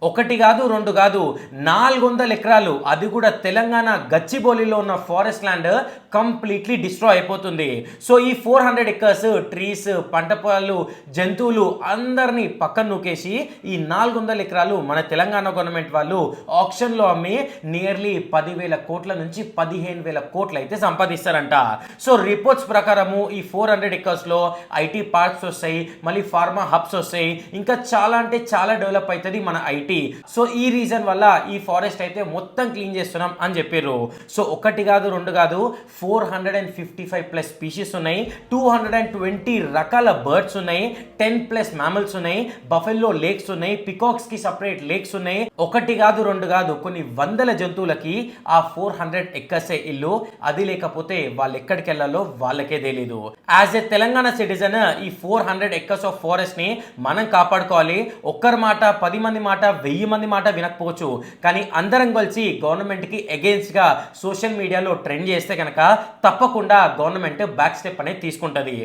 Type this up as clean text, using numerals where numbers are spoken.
ఒకటి కాదు, రెండు కాదు, 400 ఎకరాలు, అది కూడా తెలంగాణ గచ్చిబౌలిలో ఉన్న ఫారెస్ట్ ల్యాండ్ కంప్లీట్లీ డిస్ట్రాయ్ అయిపోతుంది. సో ఈ 400 ఎకర్స్ ట్రీస్, పంట పొలాలు, జంతువులు అందరినీ పక్కన నూకేసి ఈ 400 ఎకరాలు మన తెలంగాణ గవర్నమెంట్ వాళ్ళు ఆప్షన్లో అమ్మి నియర్లీ 10,000 కోట్ల నుంచి 15,000 కోట్లు అయితే సంపాదిస్తారంట. సో రిపోర్ట్స్ ప్రకారము ఈ 400 ఎకర్స్లో ఐటీ పార్క్స్ వస్తాయి, మళ్ళీ ఫార్మా హబ్స్ వస్తాయి, ఇంకా చాలా అంటే చాలా డెవలప్ అవుతుంది మన ఐటీ. సో ఈ రీజన్ వల్ల ఈ ఫారెస్ట్ అయితే మొత్తం క్లీన్ చేస్తున్నాం అని చెప్పారు. సో ఒకటి కాదు, రెండు కాదు, 455+ స్పీషీస్ ఉన్నాయి, 220 రకాల బర్డ్స్ ఉన్నాయి, 10+ మ్యామల్స్ ఉన్నాయి, బఫెల్లో లేక్స్ ఉన్నాయి, పికాక్స్ కి సపరేట్ లేక్స్ ఉన్నాయి. ఒకటి కాదు, రెండు కాదు, కొన్ని వందల జంతువులకి ఆ 400 ఎక్కర్సే ఇల్లు. అది లేకపోతే వాళ్ళు ఎక్కడికి వెళ్ళాలో వాళ్ళకే తెలీదు. యాజ్ ఎ తెలంగాణ సిటిజన్ ఈ 400 ఎక్కర్స్ ఆఫ్ ఫారెస్ట్ ని మనం కాపాడుకోవాలి. ఒక్కరి మాట, 10 మంది మాట, 1000 మంది మాట వినకపోవచ్చు, కానీ అందరం కలిసి గవర్నమెంట్ కి అగేన్స్ట్ గా సోషల్ మీడియాలో ట్రెండ్ చేస్తే కనుక తప్పకుండా గవర్నమెంట్ బ్యాక్ స్టెప్ అనేది తీసుకుంటది.